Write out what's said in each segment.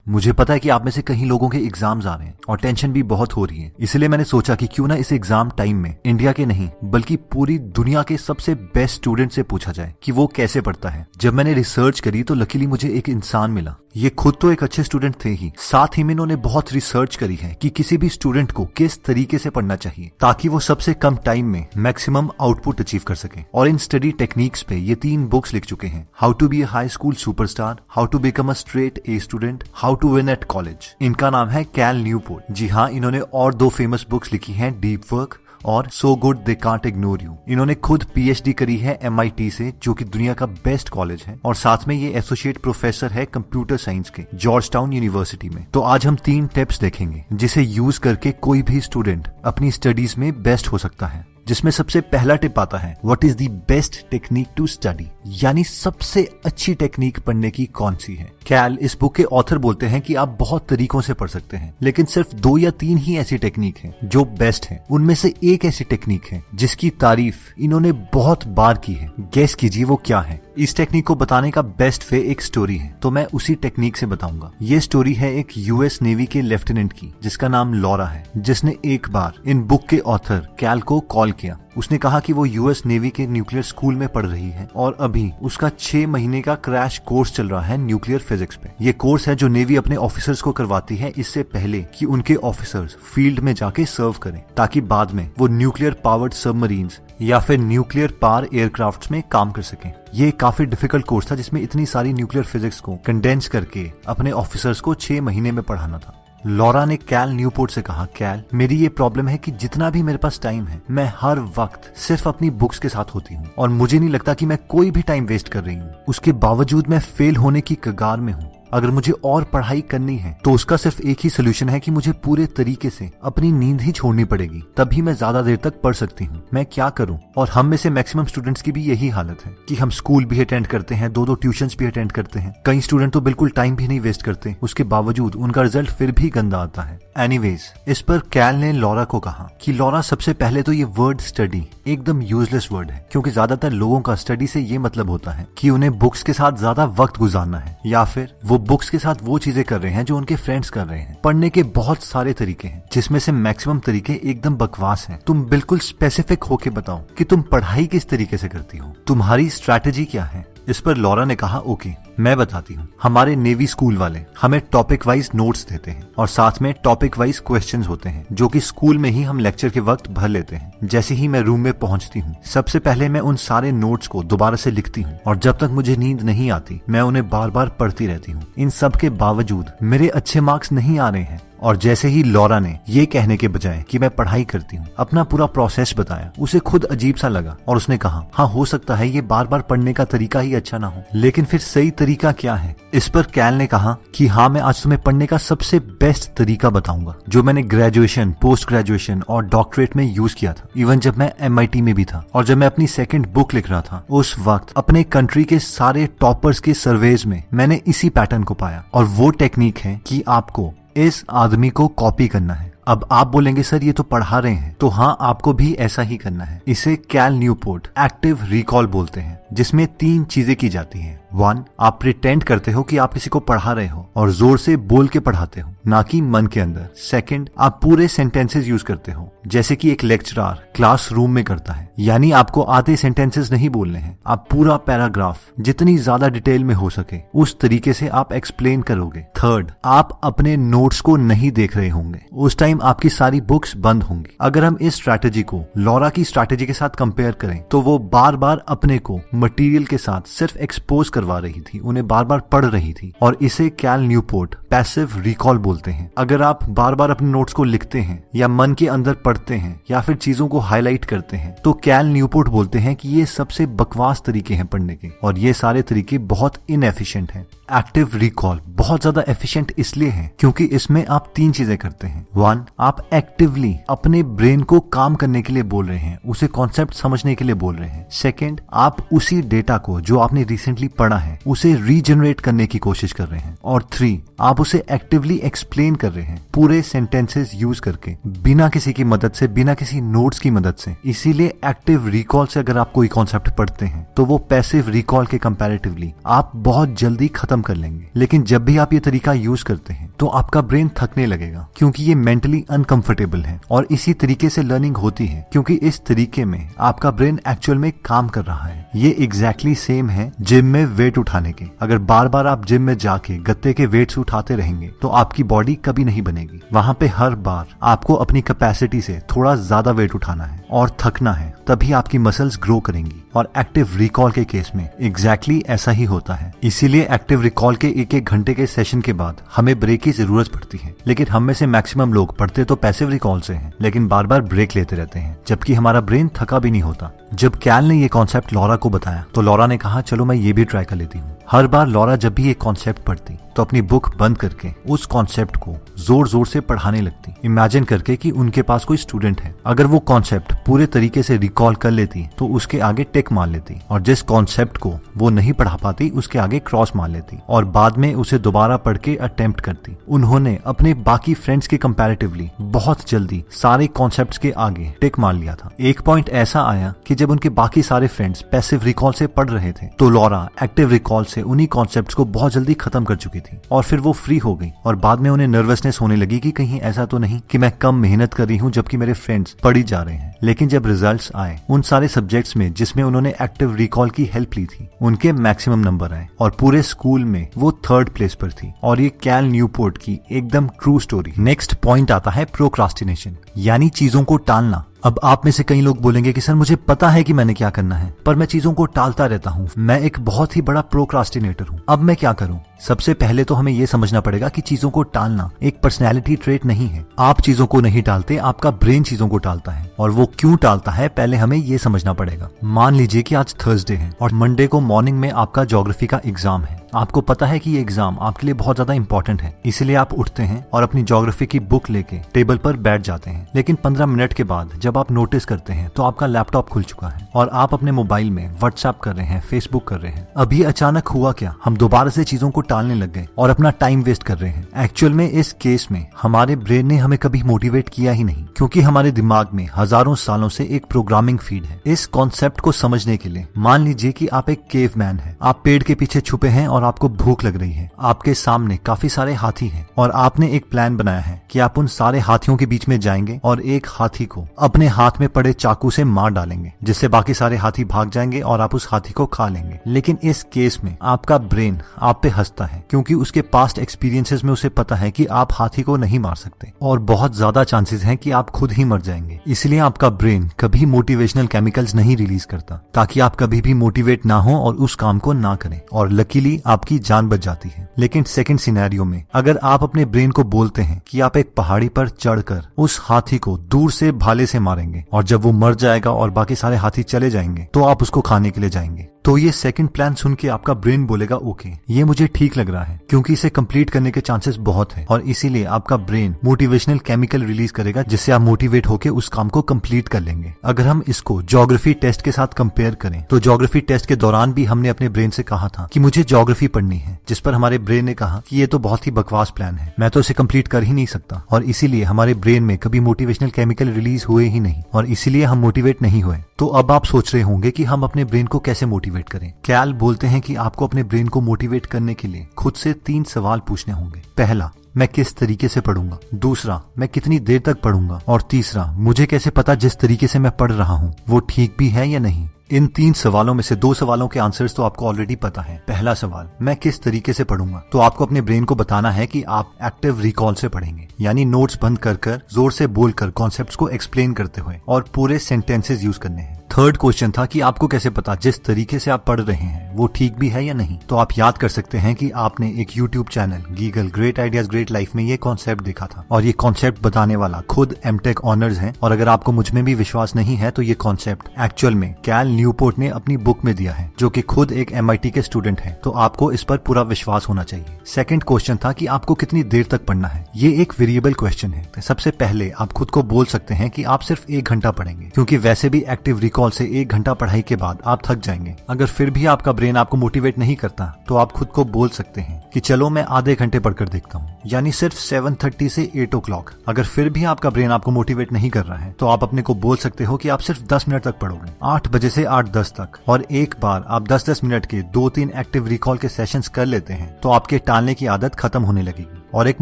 मुझे पता है कि आप में से कई लोगों के एग्जाम्स आ रहे हैं और टेंशन भी बहुत हो रही है, इसलिए मैंने सोचा कि क्यों ना इस एग्जाम टाइम में इंडिया के नहीं बल्कि पूरी दुनिया के सबसे बेस्ट स्टूडेंट से पूछा जाए कि वो कैसे पढ़ता है। जब मैंने रिसर्च करी तो लकीली मुझे एक इंसान मिला। ये खुद तो एक अच्छे स्टूडेंट थे ही, साथ ही में इन्होंने बहुत रिसर्च करी है कि किसी भी स्टूडेंट को किस तरीके से पढ़ना चाहिए ताकि वो सबसे कम टाइम में मैक्सिमम आउटपुट अचीव कर सके। और इन स्टडी टेक्निक्स पे ये 3 बुक्स लिख चुके हैं, how to be a high school superstar, how to become a straight A student, how to win at college. इनका नाम है कैल न्यूपोर्ट। जी हाँ, इन्होंने और 2 फेमस बुक्स लिखी हैं, डीप वर्क और so good they can't ignore you. इन्होंने खुद पीएचडी करी है MIT से, जो कि दुनिया का बेस्ट कॉलेज है, और साथ में ये एसोसिएट प्रोफेसर है कंप्यूटर साइंस के जॉर्ज टाउन यूनिवर्सिटी में। तो आज हम 3 टिप्स देखेंगे जिसे यूज करके कोई भी स्टूडेंट अपनी स्टडीज में बेस्ट हो सकता है, जिसमें सबसे पहला टिप आता है, what is the best technique to study, यानी सबसे अच्छी टेक्निक पढ़ने की कौन सी है। कैल इस बुक के ऑथर बोलते हैं कि आप बहुत तरीकों से पढ़ सकते हैं, लेकिन सिर्फ 2 या 3 ही ऐसी टेक्निक हैं जो बेस्ट है। उनमें से एक ऐसी टेक्निक है जिसकी तारीफ इन्होंने बहुत बार की है। गेस कीजिए वो क्या है। इस टेक्निक को बताने का बेस्ट वे एक स्टोरी है, तो मैं उसी टेक्निक से बताऊंगा। ये स्टोरी है एक यूएस नेवी के लेफ्टिनेंट की, जिसका नाम लॉरा है, जिसने एक बार इन बुक के ऑथर कैल को कॉल किया। उसने कहा कि वो यूएस नेवी के न्यूक्लियर स्कूल में पढ़ रही है और अभी उसका 6 महीने का क्रैश कोर्स चल रहा है न्यूक्लियर फिजिक्स पे। ये कोर्स है जो नेवी अपने ऑफिसर्स को करवाती है इससे पहले कि उनके ऑफिसर्स फील्ड में जाके सर्व करें, ताकि बाद में वो न्यूक्लियर पावर्ड सबमरीन्स या फिर न्यूक्लियर पावर एयरक्राफ्ट्स में काम कर सकें। ये काफी डिफिकल्ट कोर्स था जिसमें इतनी सारी न्यूक्लियर फिजिक्स को कंडेंस करके अपने ऑफिसर्स को 6 महीने में पढ़ाना था। लॉरा ने कैल न्यूपोर्ट से कहा, कैल मेरी ये प्रॉब्लम है कि जितना भी मेरे पास टाइम है मैं हर वक्त सिर्फ अपनी बुक्स के साथ होती हूँ और मुझे नहीं लगता कि मैं कोई भी टाइम वेस्ट कर रही हूँ। उसके बावजूद मैं फेल होने की कगार में हूँ। अगर मुझे और पढ़ाई करनी है तो उसका सिर्फ एक ही सोल्यूशन है कि मुझे पूरे तरीके से अपनी नींद ही छोड़नी पड़ेगी, तभी मैं ज्यादा देर तक पढ़ सकती हूँ। मैं क्या करूँ? और हम में से मैक्सिमम स्टूडेंट्स की भी यही हालत है कि हम स्कूल भी अटेंड करते हैं, 2-2 ट्यूशंस भी अटेंड करते हैं। कई स्टूडेंट तो बिल्कुल टाइम भी नहीं वेस्ट करते, उसके बावजूद उनका रिजल्ट फिर भी गंदा आता है। एनीवेज, इस पर कैल ने लॉरा को कहा कि लॉरा, सबसे पहले तो ये वर्ड स्टडी एकदम यूजलेस वर्ड है, क्योंकि ज्यादातर लोगों का स्टडी से ये मतलब होता है कि उन्हें बुक्स के साथ ज्यादा वक्त गुजारना है, या फिर वो बुक्स के साथ वो चीजें कर रहे हैं जो उनके फ्रेंड्स कर रहे हैं। पढ़ने के बहुत सारे तरीके हैं, जिसमें से मैक्सिमम तरीके एकदम बकवास हैं। तुम बिल्कुल स्पेसिफिक होके बताओ कि तुम पढ़ाई किस तरीके से करती हो, तुम्हारी स्ट्रैटेजी क्या है। इस पर लॉरा ने कहा, ओके मैं बताती हूँ। हमारे नेवी स्कूल वाले हमें टॉपिक वाइज नोट्स देते हैं और साथ में टॉपिक वाइज क्वेश्चंस होते हैं, जो कि स्कूल में ही हम लेक्चर के वक्त भर लेते हैं। जैसे ही मैं रूम में पहुंचती हूँ, सबसे पहले मैं उन सारे नोट्स को दोबारा से लिखती हूँ और जब तक मुझे नींद नहीं आती मैं उन्हें बार बार पढ़ती रहती हूँ। इन सब के बावजूद मेरे अच्छे मार्क्स नहीं आ रहे हैं। और जैसे ही लॉरा ने ये कहने के बजाय कि मैं पढ़ाई करती हूँ अपना पूरा प्रोसेस बताया, उसे खुद अजीब सा लगा और उसने कहा, हाँ हो सकता है ये बार बार पढ़ने का तरीका ही अच्छा ना हो, लेकिन फिर सही तरीका क्या है। इस पर कैल ने कहा कि हाँ, मैं आज तुम्हें पढ़ने का सबसे बेस्ट तरीका बताऊंगा जो मैंने ग्रेजुएशन, पोस्ट ग्रेजुएशन और डॉक्टरेट में यूज किया था, इवन जब मैं MIT में भी था। और जब मैं अपनी 2nd बुक लिख रहा था उस वक्त अपने कंट्री के सारे टॉपर्स के सर्वेज में मैंने इसी पैटर्न को पाया। और वो टेक्निक है कि आपको इस आदमी को कॉपी करना है। अब आप बोलेंगे सर ये तो पढ़ा रहे हैं, तो हाँ आपको भी ऐसा ही करना है। इसे कैल न्यूपोर्ट एक्टिव रिकॉल बोलते हैं, जिसमें 3 चीजें की जाती हैं। 1, आप प्रिटेंड करते हो कि आप किसी को पढ़ा रहे हो और जोर से बोल के पढ़ाते हो, ना कि मन के अंदर। 2, आप पूरे सेंटेंसेस यूज करते हो, जैसे कि एक लेक्चरर क्लासरूम में करता है, यानी आपको आधे सेंटेंसेस नहीं बोलने हैं, आप पूरा पैराग्राफ जितनी ज्यादा डिटेल में हो सके उस तरीके से आप एक्सप्लेन करोगे। 3, आप अपने नोट्स को नहीं देख रहे होंगे, उस टाइम आपकी सारी बुक्स बंद होंगी। अगर हम इस स्ट्रैटेजी को लॉरा की स्ट्रैटेजी के साथ कंपेयर करें तो वो बार बार अपने को मटेरियल के साथ सिर्फ एक्सपोज करवा रही थी, उन्हें बार बार पढ़ रही थी, और इसे कैल न्यूपोर्ट पैसिव रिकॉल बोलते हैं। अगर आप बार बार अपने नोट्स को लिखते हैं या मन के अंदर पढ़ते हैं या फिर चीजों को हाईलाइट करते हैं, तो कैल न्यूपोर्ट बोलते हैं कि ये सबसे बकवास तरीके हैं पढ़ने के, और ये सारे तरीके बहुत इनएफिशिएंट हैं। एक्टिव रिकॉल बहुत ज्यादा एफिशिएंट इसलिए है क्योंकि इसमें आप 3 चीजें करते हैं। 1, आप एक्टिवली अपने ब्रेन को काम करने के लिए बोल रहे हैं, उसे कॉन्सेप्ट समझने के लिए बोल रहे हैं। 2, आप उसी डेटा को जो आपने रिसेंटली पढ़ा है उसे रीजनरेट करने की कोशिश कर रहे हैं। और 3, आप उसे एक्टिवली एक्सप्लेन कर रहे हैं पूरे सेंटेंसेस यूज करके, बिना किसी की मदद से, बिना किसी नोट्स की मदद से। इसीलिए एक्टिव रिकॉल से अगर आप कोई कॉन्सेप्ट पढ़ते हैं तो वो पैसिव रिकॉल के कंपैरेटिवली आप बहुत जल्दी खत्म खत्म कर लेंगे। लेकिन जब भी आप ये तरीका यूज करते हैं तो आपका ब्रेन थकने लगेगा, क्योंकि ये मेंटली अनकंफर्टेबल है। और इसी तरीके से लर्निंग होती है, क्योंकि इस तरीके में आपका ब्रेन एक्चुअल में काम कर रहा है। ये एग्जैक्टली सेम है जिम में वेट उठाने के। अगर बार बार आप जिम में जाके गत्ते के वेट्स उठाते रहेंगे तो आपकी बॉडी कभी नहीं बनेगी। वहां पे हर बार आपको अपनी कैपेसिटी से थोड़ा ज्यादा वेट उठाना है और थकना है, तभी आपकी मसल्स ग्रो करेंगी। और एक्टिव रिकॉल के केस में एग्जैक्टली ऐसा ही होता है। इसीलिए एक्टिव रिकॉल के एक घंटे के सेशन के बाद हमें ब्रेक की जरूरत पड़ती है। लेकिन हम में से मैक्सिमम लोग पढ़ते तो पैसिव रिकॉल से हैं, लेकिन बार बार ब्रेक लेते रहते हैं, जबकि हमारा ब्रेन थका भी नहीं होता। जब कैल ने ये कॉन्सेप्ट लॉरा को बताया तो लॉरा ने कहा चलो मैं ये भी ट्राई कर लेती हूँ। हर बार लॉरा जब भी ये कॉन्सेप्ट पढ़ती तो अपनी बुक बंद करके उस कॉन्सेप्ट को जोर जोर से पढ़ाने लगती, इमेजिन करके कि उनके पास कोई स्टूडेंट है। अगर वो कॉन्सेप्ट पूरे तरीके से रिकॉल कर लेती तो उसके आगे टिक मार लेती, और जिस कॉन्सेप्ट को वो नहीं पढ़ा पाती उसके आगे क्रॉस मार लेती, और बाद में उसे दोबारा पढ़ के अटेम्प्ट करती। उन्होंने अपने बाकी फ्रेंड्स के कंपैरेटिवली बहुत जल्दी सारे कॉन्सेप्ट्स के आगे टिक मार लिया था। एक पॉइंट ऐसा आया कि जब उनके बाकी सारे फ्रेंड्स पैसिव रिकॉल से पढ़ रहे थे तो लॉरा एक्टिव रिकॉल से उन्हीं कॉन्सेप्ट्स को बहुत जल्दी खत्म कर चुकी थी, और फिर वो फ्री हो गई। और बाद में उन्हें नर्वसनेस होने लगी कि कहीं ऐसा तो नहीं कि मैं कम मेहनत कर रही हूँ जबकि मेरे फ्रेंड्स पढ़ी जा रहे हैं। लेकिन जब रिजल्ट्स आए उन सारे सब्जेक्ट्स में जिसमें उन्होंने एक्टिव रिकॉल की हेल्प ली थी, उनके मैक्सिमम नंबर आए और पूरे स्कूल में वो 3rd प्लेस पर थी। और ये कैल न्यूपोर्ट की एकदम ट्रू स्टोरी। नेक्स्ट पॉइंट आता है प्रोक्रास्टिनेशन, यानी चीजों को टालना। अब आप में से कई लोग बोलेंगे कि सर मुझे पता है कि मैंने क्या करना है, पर मैं चीजों को टालता रहता हूँ। मैं एक बहुत ही बड़ा प्रोक्रास्टिनेटर हूँ। अब मैं क्या करूँ? सबसे पहले तो हमें यह समझना पड़ेगा कि चीजों को टालना एक पर्सनैलिटी ट्रेट नहीं है। आप चीजों को नहीं टालते, आपका ब्रेन चीजों को टालता है। और वो क्यों टालता है पहले हमें ये समझना पड़ेगा। मान लीजिए कि आज थर्सडे है और मंडे को मॉर्निंग में आपका ज्योग्राफी का एग्जाम है। आपको पता है कि ये एग्जाम आपके लिए बहुत ज्यादा इंपॉर्टेंट है, इसलिए आप उठते हैं और अपनी ज्योग्राफी की बुक लेके टेबल पर बैठ जाते हैं। लेकिन 15 मिनट के बाद जब आप नोटिस करते हैं तो आपका लैपटॉप खुल चुका है और आप अपने मोबाइल में व्हाट्सएप कर रहे हैं, फेसबुक कर रहे हैं। अभी अचानक हुआ क्या? हम दोबारा से चीजों को टालने लग गए और अपना टाइम वेस्ट कर रहे हैं। एक्चुअल में इस केस में हमारे ब्रेन ने हमें कभी मोटिवेट किया ही नहीं, क्योंकि हमारे दिमाग में हजारों सालों से एक प्रोग्रामिंग फीड है। इस कॉन्सेप्ट को समझने के लिए मान लीजिए कि आप एक केवमैन हैं, आप पेड़ के पीछे छुपे हैं और आपको भूख लग रही है। आपके सामने काफी सारे हाथी हैं और आपने एक प्लान बनाया है कि आप उन सारे हाथियों के बीच में जाएंगे और एक हाथी को अपने हाथ में पड़े चाकू से मार डालेंगे, जिससे बाकी सारे हाथी भाग जाएंगे और आप उस हाथी को खा लेंगे। लेकिन इस केस में आपका ब्रेन आप पे हंसता है, क्योंकि उसके पास्ट एक्सपीरियंसेस में उसे पता है कि आप हाथी को नहीं मार सकते और बहुत ज्यादा चांसेस हैं कि आप खुद ही मर जाएंगे। इसलिए आपका ब्रेन कभी मोटिवेशनल केमिकल्स नहीं रिलीज करता, ताकि आप कभी भी मोटिवेट ना हो और उस काम को ना करें, और लकीली आपकी जान बच जाती है। लेकिन सेकंड सिनेरियो में अगर आप अपने ब्रेन को बोलते हैं कि आप एक पहाड़ी पर चढ़कर उस हाथी को दूर से भाले से मारेंगे और जब वो मर जाएगा और बाकी सारे हाथी चले जाएंगे तो आप उसको खाने के लिए जाएंगे, तो ये सेकंड प्लान सुन के आपका ब्रेन बोलेगा ओके, ये मुझे ठीक लग रहा है, क्योंकि इसे कंप्लीट करने के चांसेस बहुत है। और इसीलिए आपका ब्रेन मोटिवेशनल केमिकल रिलीज करेगा, जिससे आप मोटिवेट होकर उस काम को कंप्लीट कर लेंगे। अगर हम इसको ज्योग्राफी टेस्ट के साथ कंपेयर करें तो ज्योग्राफी टेस्ट के दौरान भी हमने अपने ब्रेन से कहा था कि मुझे ज्योग्राफी पढ़नी है, जिस पर हमारे ब्रेन ने कहा कि ये तो बहुत ही बकवास प्लान है, मैं तो इसे कंप्लीट कर ही नहीं सकता। और इसीलिए हमारे ब्रेन में कभी मोटिवेशनल केमिकल रिलीज हुए ही नहीं और इसीलिए हम मोटिवेट नहीं हुए। तो अब आप सोच रहे होंगे कि हम अपने ब्रेन को कैसे मोटिवेट करें। कैल बोलते हैं कि आपको अपने ब्रेन को मोटिवेट करने के लिए खुद से 3 सवाल पूछने होंगे। पहला, मैं किस तरीके से पढ़ूंगा। दूसरा, मैं कितनी देर तक पढ़ूंगा। और तीसरा, मुझे कैसे पता जिस तरीके से मैं पढ़ रहा हूँ वो ठीक भी है या नहीं। इन 3 सवालों में से 2 सवालों के आंसर्स तो आपको ऑलरेडी पता है। पहला सवाल, मैं किस तरीके से पढ़ूंगा, तो आपको अपने ब्रेन को बताना है कि आप एक्टिव रिकॉल से पढ़ेंगे, यानी नोट्स बंद कर जोर से बोलकर कॉन्सेप्ट्स को एक्सप्लेन करते हुए और पूरे सेंटेंसेस यूज करने हैं। थर्ड क्वेश्चन था कि आपको कैसे पता जिस तरीके से आप पढ़ रहे हैं वो ठीक भी है या नहीं। तो आप याद कर सकते हैं कि आपने एक यूट्यूब चैनल गीगल ग्रेट आइडियाज ग्रेट लाइफ में ये कॉन्सेप्ट देखा था, और ये कॉन्सेप्ट बताने वाला खुद एमटेक ऑनर्स हैं। और अगर आपको मुझ में भी विश्वास नहीं है तो ये कॉन्सेप्ट एक्चुअल में कैल न्यूपोर्ट ने अपनी बुक में दिया है, जो कि खुद एक MIT के स्टूडेंट है, तो आपको इस पर पूरा विश्वास होना चाहिए। सेकंड क्वेश्चन था कि आपको कितनी देर तक पढ़ना है। ये एक वेरिएबल क्वेश्चन है। सबसे पहले आप खुद को बोल सकते हैं कि आप सिर्फ 1 घंटा पढ़ेंगे, क्योंकि वैसे भी एक्टिव रिकॉल रिकॉल से 1 घंटा पढ़ाई के बाद आप थक जाएंगे। अगर फिर भी आपका ब्रेन आपको मोटिवेट नहीं करता तो आप खुद को बोल सकते हैं कि चलो मैं आधे घंटे पढ़कर देखता हूँ, यानी सिर्फ 7:30 से 8 o'clock। अगर फिर भी आपका ब्रेन आपको मोटिवेट नहीं कर रहा है तो आप अपने को बोल सकते हो कि आप सिर्फ 10 मिनट तक पढ़ोगे, 8 बजे से 8:10 तक। और एक बार आप 10-10 मिनट के 2-3 एक्टिव रिकॉल के सेशंस कर लेते हैं तो आपके टालने की आदत खत्म होने लगेगी और एक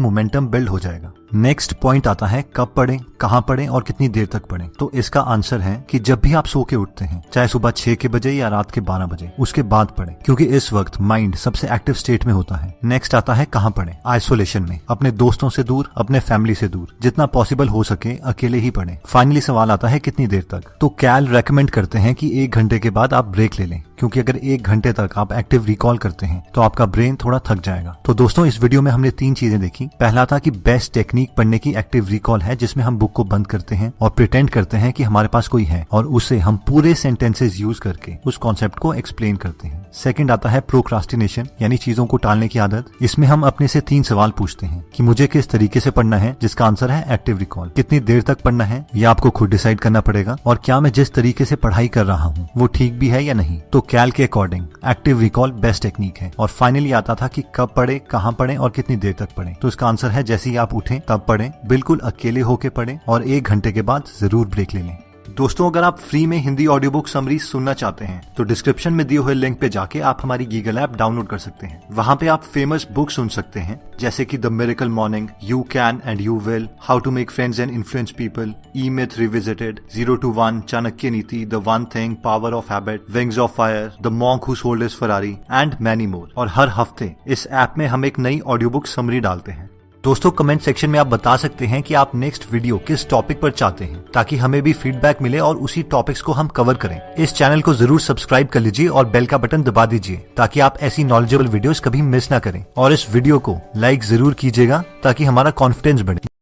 मोमेंटम बिल्ड हो जाएगा। नेक्स्ट पॉइंट आता है कब पढ़ें, कहां पढ़ें और कितनी देर तक पढ़ें। तो इसका आंसर है कि जब भी आप सो के उठते हैं, चाहे सुबह 6 के बजे या रात के 12 बजे, उसके बाद पढ़ें, क्योंकि इस वक्त माइंड सबसे एक्टिव स्टेट में होता है। नेक्स्ट आता है कहां पढ़ें। आइसोलेशन में, अपने दोस्तों से दूर, अपने फैमिली से दूर, जितना पॉसिबल हो सके अकेले ही पढ़ें। फाइनली सवाल आता है कितनी देर तक। तो कैल रेकमेंड करते हैं कि 1 घंटे के बाद आप ब्रेक ले लें, क्योंकि अगर 1 घंटे तक आप एक्टिव रिकॉल करते हैं तो आपका ब्रेन थोड़ा थक जाएगा। तो दोस्तों इस वीडियो में हमने 3 चीजें देखी। पहला था कि बेस्ट टेक्निक पढ़ने की एक्टिव रिकॉल है, जिसमें हम बुक को बंद करते हैं और प्रिटेंड करते हैं कि हमारे पास कोई है और उसे हम पूरे सेंटेंसेस यूज करके उस कॉन्सेप्ट को एक्सप्लेन करते हैं। सेकंड आता है प्रोक्रास्टिनेशन, यानी चीजों को टालने की आदत। इसमें हम अपने से 3 सवाल पूछते हैं कि मुझे किस तरीके से पढ़ना है, जिसका आंसर है एक्टिव रिकॉल। कितनी देर तक पढ़ना है यह आपको खुद डिसाइड करना पड़ेगा, और क्या मैं जिस तरीके से पढ़ाई कर रहा हूँ वो ठीक भी है या नहीं। तो कैल के according active recall best technique है। और फाइनली आता था कि कब पढ़े, कहां पढ़े और कितनी देर तक पढ़े। तो इसका आंसर है जैसे ही आप उठें तब पढ़ें, बिल्कुल अकेले होके पढ़ें और 1 घंटे के बाद जरूर ब्रेक ले लें। दोस्तों अगर आप फ्री में हिंदी ऑडियो बुक समरी सुनना चाहते हैं तो डिस्क्रिप्शन में दिए हुए लिंक पे जाके आप हमारी गीगल ऐप डाउनलोड कर सकते हैं। वहां पे आप फेमस बुक सुन सकते हैं, जैसे कि the miracle morning, you can and you will, how to make friends and influence people, E myth revisited, 0 to 1, Chanakya Niti, the one thing, power of habit, wings of fire, the monk who sold his Ferrari and many more. और हर हफ्ते इस app में हम एक नई audio book summary डालते हैं। दोस्तों कमेंट सेक्शन में आप बता सकते हैं कि आप नेक्स्ट वीडियो किस टॉपिक पर चाहते हैं, ताकि हमें भी फीडबैक मिले और उसी टॉपिक्स को हम कवर करें। इस चैनल को जरूर सब्सक्राइब कर लीजिए और बेल का बटन दबा दीजिए, ताकि आप ऐसी नॉलेजेबल वीडियोस कभी मिस ना करें। और इस वीडियो को लाइक जरूर कीजिएगा ताकि हमारा कॉन्फिडेंस बढ़े।